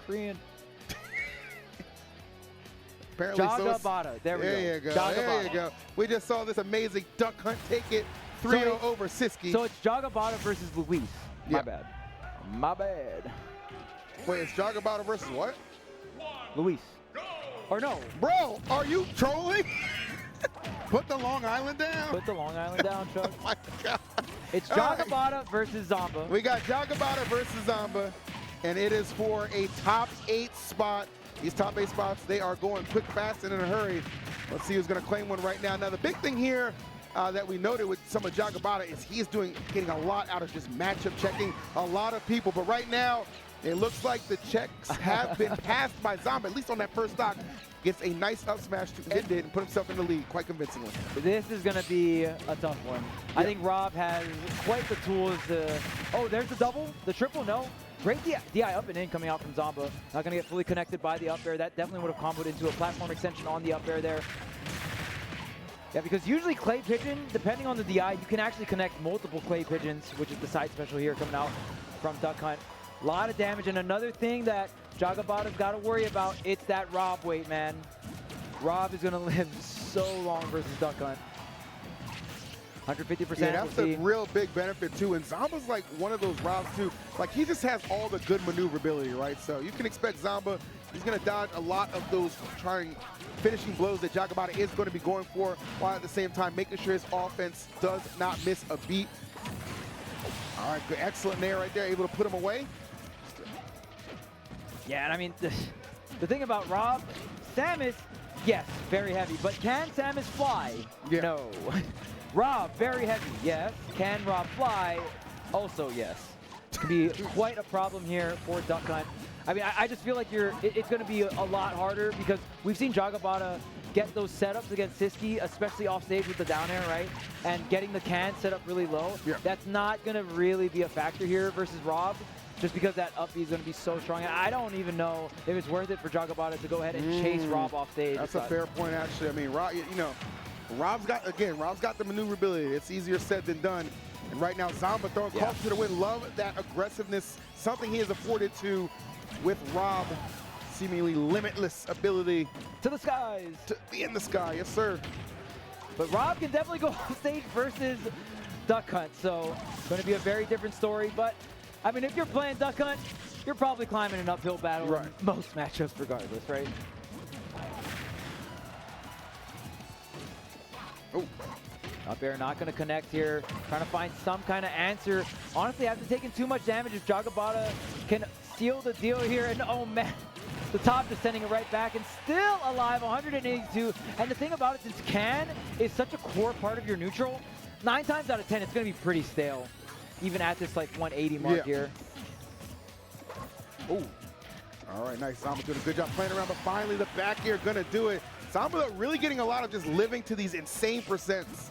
Korean. Apparently Jagabata. There we go. There you go. Jagabata. There you go. We just saw this amazing duck hunt take it 3-0 over Siski. So it's Jagabata versus Luis. My bad. My bad. Wait, it's Jagabata versus what? Luis. Or no. Bro, are you trolling? Put the Long Island down. Put the Long Island down, Chuck. Oh my God. It's Jagabata versus Zomba. We got Jagabata versus Zomba, and it is for a top 8 spot. These top 8 spots, they are going quick, fast, and in a hurry. Let's see who's going to claim one right now. Now, the big thing here that we noted with some of Jagabata is he's getting a lot out of just matchup checking a lot of people. But right now, it looks like the checks have been passed by Zomba, at least on that first stock. Gets a nice up smash to end it and put himself in the lead quite convincingly. This is going to be a tough one. Yep. I think Rob has quite the tools to... Oh, there's the double, the triple, no. Great DI up and in coming out from Zomba. Not going to get fully connected by the up air. That definitely would have comboed into a platform extension on the up air there. Yeah, because usually Clay Pigeon, depending on the DI, you can actually connect multiple Clay Pigeons, which is the side special here coming out from Duck Hunt. A lot of damage, and another thing that Jagabata's got to worry about, it's that Rob weight, man. Rob is going to live so long versus Duck Hunt. 150%. Yeah, that's a real big benefit, too. And Zomba's like one of those Robs, too. Like, he just has all the good maneuverability, right? So you can expect Zomba, he's going to dodge a lot of those finishing blows that Jagabata is going to be going for, while at the same time making sure his offense does not miss a beat. All right, good, excellent nair right there, able to put him away. Yeah, and I mean, the thing about Rob, Samus, yes, very heavy, but can Samus fly? Yeah. No. Rob, very heavy, yes. Can Rob fly? Also, yes. Could be quite a problem here for Duck Hunt. I mean, I just feel like it's going to be a lot harder because we've seen Jagabata get those setups against Siski, especially off stage with the down air, right? And getting the can set up really low. Yeah. That's not going to really be a factor here versus Rob, just because that up B is going to be so strong. And I don't even know if it's worth it for Jagabata to go ahead and chase Rob off stage. That's a fair point, actually. I mean, Rob, you know, Rob's got the maneuverability. It's easier said than done. And right now, Zomba throwing calls to the wind. Love that aggressiveness, something he has afforded to with Rob. Seemingly limitless ability. To the skies. To be in the sky, yes, sir. But Rob can definitely go off stage versus Duck Hunt. So it's going to be a very different story. But, I mean, if you're playing Duck Hunt, you're probably climbing an uphill battle in most matchups regardless, right? Oh. Up air not going to connect here. Trying to find some kind of answer. Honestly, after taking too much damage, if Jagabata can seal the deal here, and oh man, the top just sending it right back and still alive, 182. And the thing about it, since can is such a core part of your neutral, 9 times out of 10, it's going to be pretty stale, even at this like 180 mark here. Oh. All right, nice. Zomba doing a good job playing around, but finally the back air going to do it. Zomba really getting a lot of just living to these insane percents.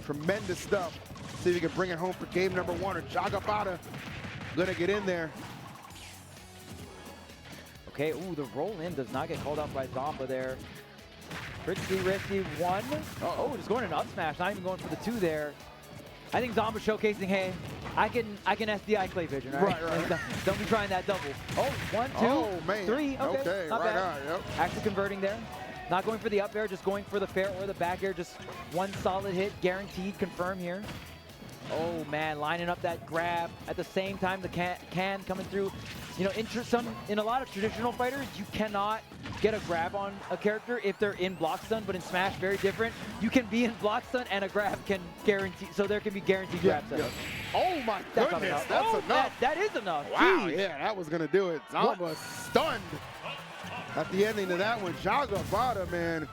Tremendous stuff. See if he can bring it home for game number 1, or Jagabata going to get in there. Okay, ooh, the roll-in does not get called out by Zomba there. Pretty risky, 1. Oh, just going an up smash, not even going for the 2 there. I think Zomba showcasing, hey, I can SDI Clay Pigeon, right? Right. Don't be trying that double. Oh, 1, 2, oh, man. 3, okay, not right bad. on, yep. Actually converting there. Not going for the up air, just going for the fair or the back air. Just 1 solid hit, guaranteed, confirm here. Oh man, lining up that grab at the same time the can coming through. You know, in a lot of traditional fighters, you cannot get a grab on a character if they're in block stun, but in Smash, very different. You can be in block stun and a grab can guarantee, so there can be guaranteed grab setup. Oh my goodness, that's enough. That is enough. Wow, Jeez. yeah, that was gonna do it. Zomba stunned at the ending of that one. Jagabata, man,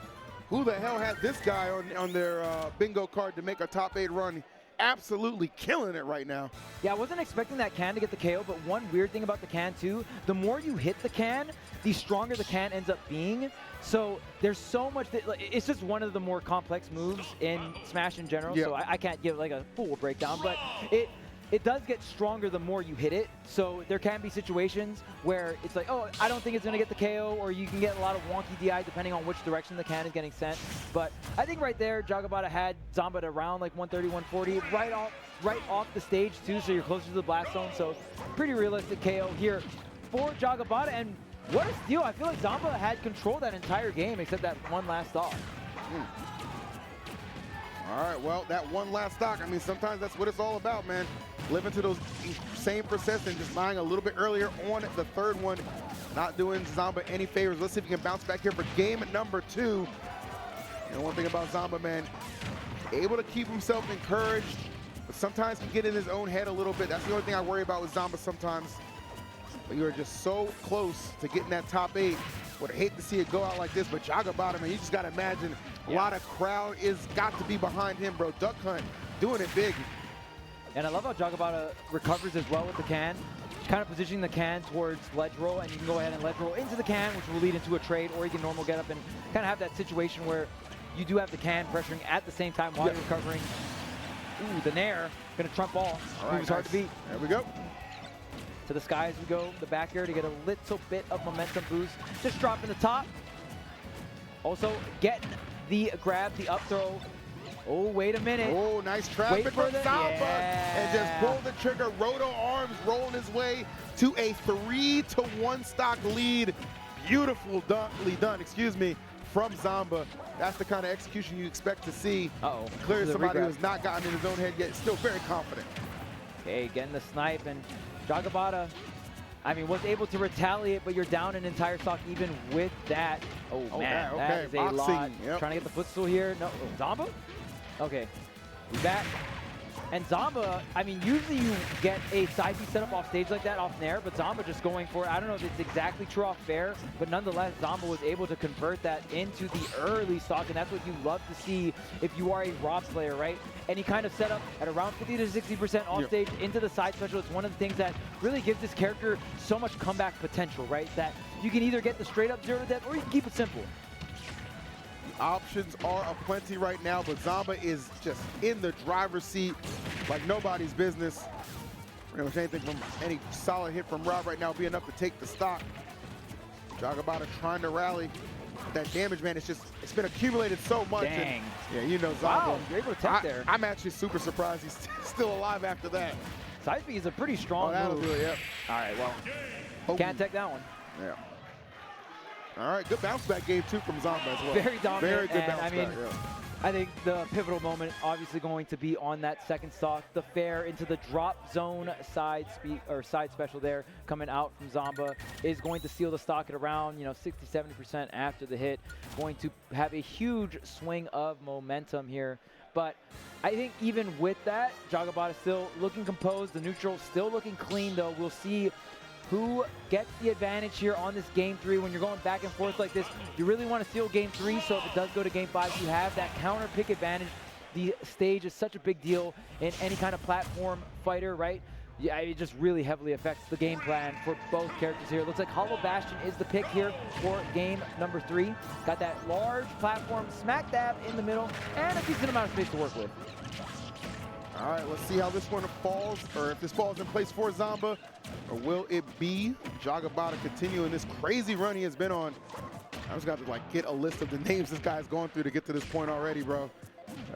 who the hell had this guy on their bingo card to make a top 8 run? Absolutely killing it right now. Yeah, I wasn't expecting that can to get the KO, but one weird thing about the can too, the more you hit the can, the stronger the can ends up being. So there's so much that, it's just one of the more complex moves in Smash in general. So I can't give like a full breakdown, but it does get stronger the more you hit it. So there can be situations where it's like, oh, I don't think it's going to get the KO, or you can get a lot of wonky DI depending on which direction the can is getting sent. But I think right there, Jagabata had Zomba at around like 130, 140, right off the stage too, so you're closer to the blast zone. So pretty realistic KO here for Jagabata, and what a steal. I feel like Zomba had controlled that entire game except that one last stock. All right, well, that one last stock, I mean, sometimes that's what it's all about, man. Living to those same percents and just buying a little bit earlier on the third one. Not doing Zomba any favors. Let's see if he can bounce back here for game number 2. And one thing about Zomba, man, able to keep himself encouraged, but sometimes he get in his own head a little bit. That's the only thing I worry about with Zomba sometimes. But you are just so close to getting that top 8. Would hate to see it go out like this, but Jagabata, man, you just got to imagine a lot of crowd is got to be behind him, bro. Duck Hunt doing it big. And I love how Jagabata recovers as well with the can. Kind of positioning the can towards ledge roll, and you can go ahead and ledge roll into the can, which will lead into a trade, or you can normal get up and kind of have that situation where you do have the can pressuring at the same time while you're recovering. Ooh, the Nair gonna trump all. All right, Moves hard to beat. There we go. To the sky as we go, the back air to get a little bit of momentum boost. Just dropping the top. Also getting the grab, the up throw. Oh, wait a minute. Oh, nice traffic from Zomba. And just pull the trigger. Roto Arms rolling his way to a 3-1 stock lead. Beautifully done, excuse me, from Zomba. That's the kind of execution you expect to see. Uh-oh. Clearly somebody who has not gotten in his own head yet, still very confident. Okay, getting the snipe, and Jagabata, I mean, was able to retaliate, but you're down an entire stock even with that. Oh, man, okay. that is a Boxing. lot. Yep. Trying to get the footstool here. No, Zomba? Okay, he's back. And Zomba, I mean, usually you get a side B setup off stage like that, off Nair, but Zomba just going for it. I don't know if it's exactly true off fair, but nonetheless, Zomba was able to convert that into the early stock, and that's what you love to see if you are a Rob player, right? Any kind of setup at around 50 to 60% off stage into the side special. It's one of the things that really gives this character so much comeback potential, right? That you can either get the straight up 0 to death, or you can keep it simple. Options are aplenty right now, but Zomba is just in the driver's seat like nobody's business. Pretty much anything from any solid hit from Rob right now will be enough to take the stock. Jagabata trying to rally. That damage, man, it's been accumulated so much. Dang. And, yeah, you know Zomba. Wow, you're able to tech there. I'm actually super surprised he's still alive after that. Side B is a pretty strong that'll move. do it, yep. All right, well, can't tech that one. Yeah. All right, good bounce back game too from Zomba as well. Very dominant. Very good and bounce I mean, back, yeah. I think the pivotal moment obviously going to be on that second stock, the fair into the drop zone side special there coming out from Zomba is going to seal the stock at around 60-70% after the hit. Going to have a huge swing of momentum here. But I think even with that, Jagabata still looking composed. The neutral still looking clean though. We'll see who gets the advantage here on this game 3. When you're going back and forth like this, you really want to seal game 3, so if it does go to game 5, you have that counter pick advantage. The stage is such a big deal in any kind of platform fighter, right? Yeah, it just really heavily affects the game plan for both characters here. It looks like Hollow Bastion is the pick here for game number 3. Got that large platform smack dab in the middle and a decent amount of space to work with. All right, let's see how this one falls, or if this falls in place for Zomba, or will it be Jagabata continuing this crazy run he has been on? I just got to get a list of the names this guy's going through to get to this point already, bro.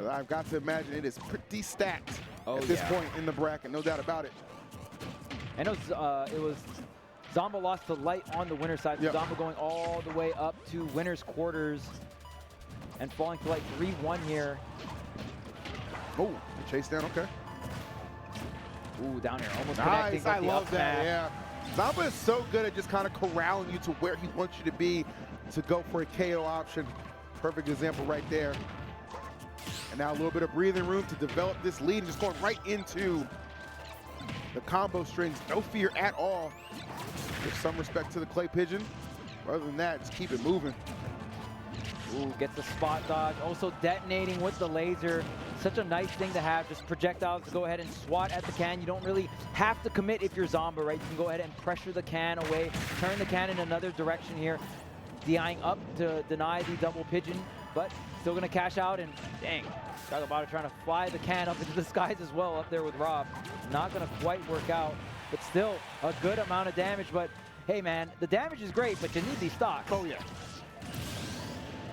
I've got to imagine it is pretty stacked at this point in the bracket, no doubt about it. I know it was Zomba lost to Light on the winner's side, so Zomba going all the way up to winner's quarters and falling to Light 3-1 here. Oh, chase down, okay. Ooh, down here, almost nice, connecting. I love that, yeah. Zomba is so good at just kind of corralling you to where he wants you to be to go for a KO option. Perfect example right there. And now a little bit of breathing room to develop this lead, just going right into the combo strings. No fear at all. Give some respect to the clay pigeon. Other than that, just keep it moving. Ooh, gets the spot dodge. Also detonating with the laser. Such a nice thing to have. Just projectiles to go ahead and swat at the can. You don't really have to commit if you're Zomba, right? You can go ahead and pressure the can away. Turn the can in another direction here. DIing up to deny the double pigeon, but still going to cash out. And dang, Jagabata trying to fly the can up into the skies as well up there with Rob. Not going to quite work out, but still a good amount of damage. But hey, man, the damage is great, but you need these stocks. Oh, yeah.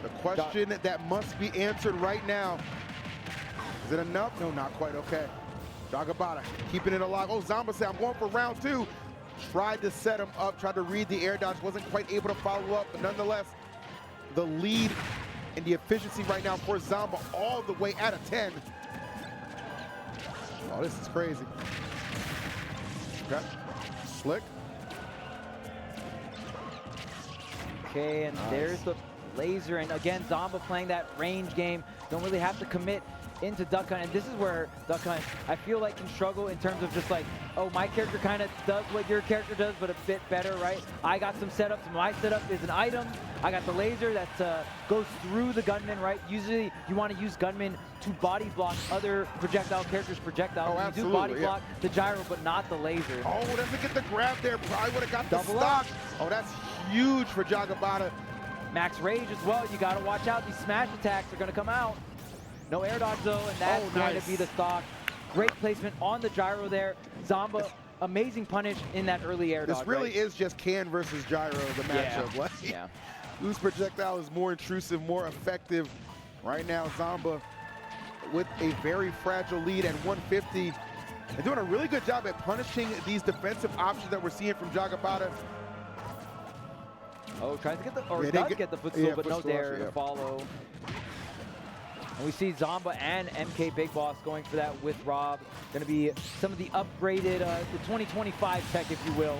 The question that must be answered right now. Is it enough? No, not quite. Okay. Jagabata keeping it alive. Oh, Zomba said, I'm going for round 2. tried to set him up, tried to read the air dodge, wasn't quite able to follow up, but nonetheless, the lead and the efficiency right now for Zomba all the way at a 10. Oh, this is crazy. Okay, slick. Okay, and Nice. there's the laser, and again, Zomba playing that range game. Don't really have to commit into Duck Hunt, and this is where Duck Hunt, I feel like, can struggle in terms of just like, oh, my character kind of does what your character does, but a bit better, right? I got some setups. My setup is an item. I got the laser that goes through the gunman, right? Usually, you want to use gunman to body block other projectile characters' projectiles. Oh, You do absolutely, body block the gyro, but not the laser. Oh, doesn't get the grab there. Probably would have got the Double stock. up. Oh, that's huge for Jagabata. Max rage as well. You got to watch out. These smash attacks are going to come out. No air dodge though, and that's going nice. to be the stock. Great placement on the gyro there. Zomba, amazing punish in that early air dodge. This really right? is just Can versus Gyro, the matchup. Yeah. Like, Yeah. whose projectile is more intrusive, more effective? Right now, Zomba with a very fragile lead at 150. And doing a really good job at punishing these defensive options that we're seeing from Jagabata. Oh, tries to get the, or Yeah, does get the footstool, but no footstool, dare yeah. to follow. And we see Zomba and MK Big Boss going for that with Rob. Going to be some of the upgraded, the 2025 tech, if you will.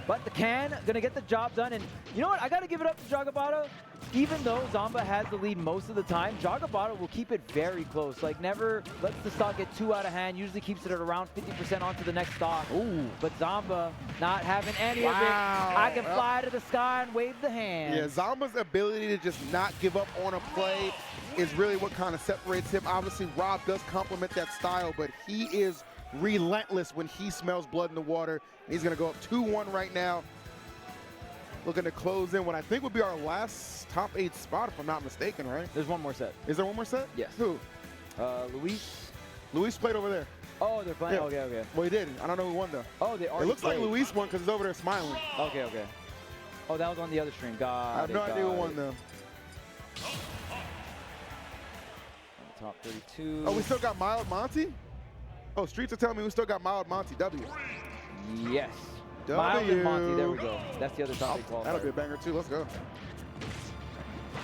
But the Can going to get the job done. And you know what? I got to give it up to Jagabata. Even though Zomba has the lead most of the time, Jagabata will keep it very close. Like, never lets the stock get too out of hand. Usually keeps it at around 50% onto the next stock. Ooh. But Zomba not having any of it. I can fly to the sky and wave the hand. Yeah, Zomba's ability to just not give up on a play is really what kind of separates him. Obviously, Rob does complement that style, but he is relentless when he smells blood in the water. He's going to go up 2-1 right now. Looking to close in what I think would be our last top 8 spot, if I'm not mistaken, right? There's one more set. Is there one more set? Yes. Who? Luis. Luis played over there. Oh, they're playing? Yeah. Okay, okay. Well, he did. I don't know who won, though. Oh, they already It looks like played. Luis won because he's over there smiling. Okay, okay. Oh, that was on the other stream. I have no idea who won, though. Top 32. Oh, we still got Mild Monty? Oh, Streets are telling me we still got Mild Monty. W. Yes. W. Mild and Monty, there we go. That's the other top 8 qualifier. That'll be a banger, too. Let's go.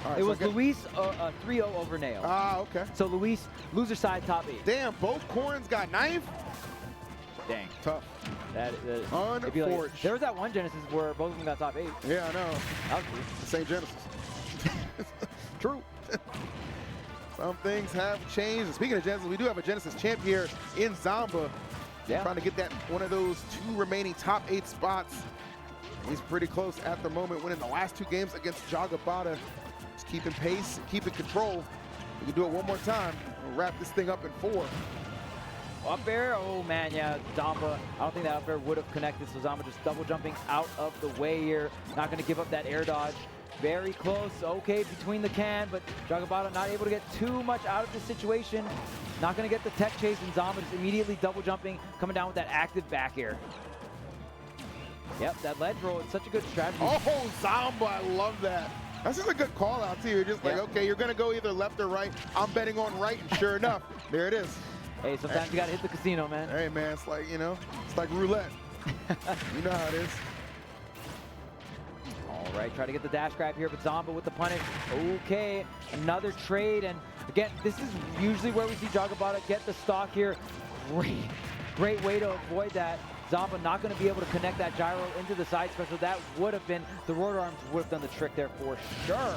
All right, It so was Luis 3-0 over Nail. Ah, okay. So Luis, loser side, top 8. Damn, both Corns got 9th? Dang. Tough. It'd be like, Unfortunate. there was that one Genesis where both of them got top 8. Yeah, I know. That was cool. The same Genesis. True. Some things have changed. And speaking of Genesis, we do have a Genesis champ here in Zomba. Yeah. Trying to get that one of those 2 remaining top 8 spots. He's pretty close at the moment, winning the last 2 games against Jagabata. Just keeping pace, keeping control. We can do it one more time. We'll wrap this thing up in 4. Up air, oh man, yeah, Zomba, I don't think that up air would have connected, so Zomba just double jumping out of the way here. Not gonna give up that air dodge. Very close, okay, between the Can, but Jagabata not able to get too much out of this situation. Not gonna get the tech chase, and Zomba just immediately double jumping, coming down with that active back air. Yep, that ledge roll, it's such a good strategy. Oh, Zomba, I love that. That's just a good call out too. You're just like, okay, you're gonna go either left or right. I'm betting on right, and sure enough, there it is. Hey, sometimes you gotta hit the casino, man. Hey man, it's like, you know, it's like roulette. You know how it is. All right, try to get the dash grab here, but Zomba with the punish. Okay, another trade, and again, this is usually where we see Jagabata get the stock here. Great way to avoid that. Zomba not going to be able to connect that gyro into the side special. That would have been, the rotor arms would have done the trick there for sure.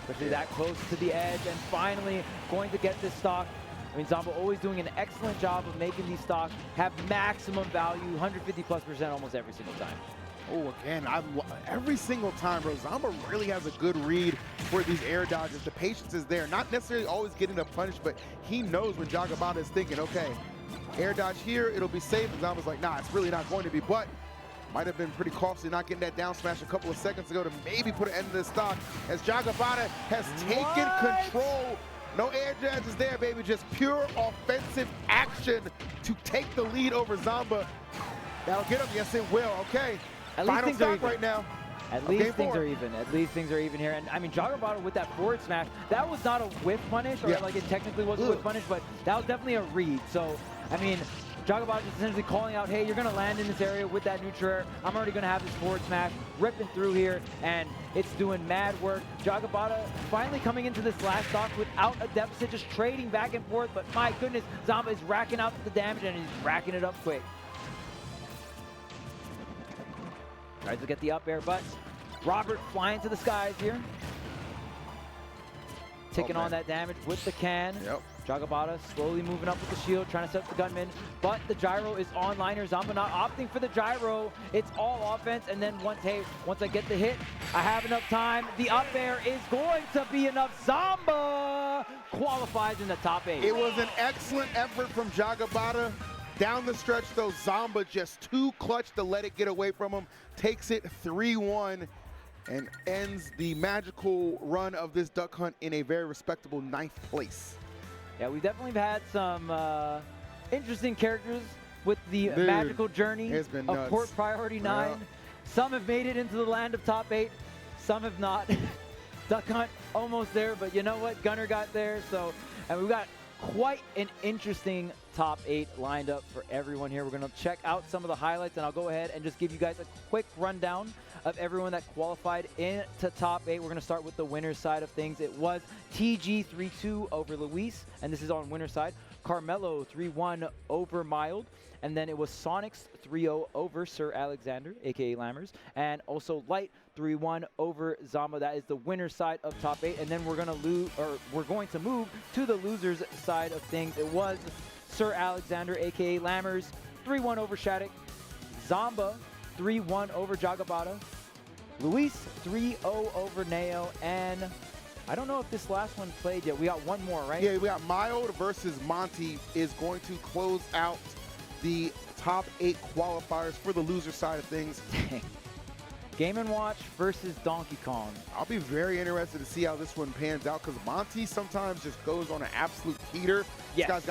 Especially that close to the edge, and finally going to get this stock. I mean, Zomba always doing an excellent job of making these stocks have maximum value, 150+% almost every single time. Oh, again, every single time, bro, Zomba really has a good read for these air dodges. The patience is there. Not necessarily always getting the punish, but he knows when Jagabata is thinking, okay, air dodge here, it'll be safe. And Zomba's like, nah, it's really not going to be. But might have been pretty costly not getting that down smash a couple of seconds ago to maybe put an end to the stock, as Jagabata has taken control. No air dodges there, baby. Just pure offensive action to take the lead over Zomba. That'll get him. Yes, it will. Okay. At least Final things are stock even. right now. At least things are even. At least things are even here. And I mean, Jagabata with that forward smash, that was not a whiff punish, or like it technically was a whiff punish, but that was definitely a read. So, I mean, Jagabata is essentially calling out, hey, you're going to land in this area with that neutral air. I'm already going to have this forward smash ripping through here, and it's doing mad work. Jagabata finally coming into this last stock without a deficit, just trading back and forth, but my goodness, Zomba is racking out the damage, and he's racking it up quick. Tries to get the up air, but Robert flying to the skies here. Taking on that damage with the can. Yep. Jagabata slowly moving up with the shield, trying to set up the gunman, but the gyro is on liner. Zomba not opting for the gyro. It's all offense, and then once I get the hit, I have enough time. The up air is going to be enough. Zomba qualifies in the top 8. It was an excellent effort from Jagabata. Down the stretch, though, Zomba just too clutch to let it get away from him. Takes it 3-1 and ends the magical run of this duck hunt in a very respectable 9th place. Yeah, we've definitely had some interesting characters with the magical journey it's been of nuts. Port Priority 9. Yeah. Some have made it into the land of top 8. Some have not. Duck Hunt almost there, but you know what? Gunner got there. So, and we've got quite an interesting top 8 lined up for everyone here. We're going to check out some of the highlights, and I'll go ahead and just give you guys a quick rundown of everyone that qualified into top 8. We're going to start with the winner's side of things. It was TG 3-2 over Luis, and this is on winner's side. Carmelo 3-1 over Mild, and then it was Sonics 3-0 over Sir Alexander, aka Lammers, and also Light 3-1 over Zomba. That is the winner's side of top 8, and then we're going to move to the loser's side of things. It was Sir Alexander, aka Lammers, 3-1 over Shattuck, Zomba 3-1 over Jagabata, Luis 3-0 over Neo, and I don't know if this last one played yet. We got one more, right? Yeah, we got Mild versus Monty is going to close out the top 8 qualifiers for the loser side of things. Game & Watch versus Donkey Kong. I'll be very interested to see how this one pans out because Monty sometimes just goes on an absolute heater. Yes. This guy's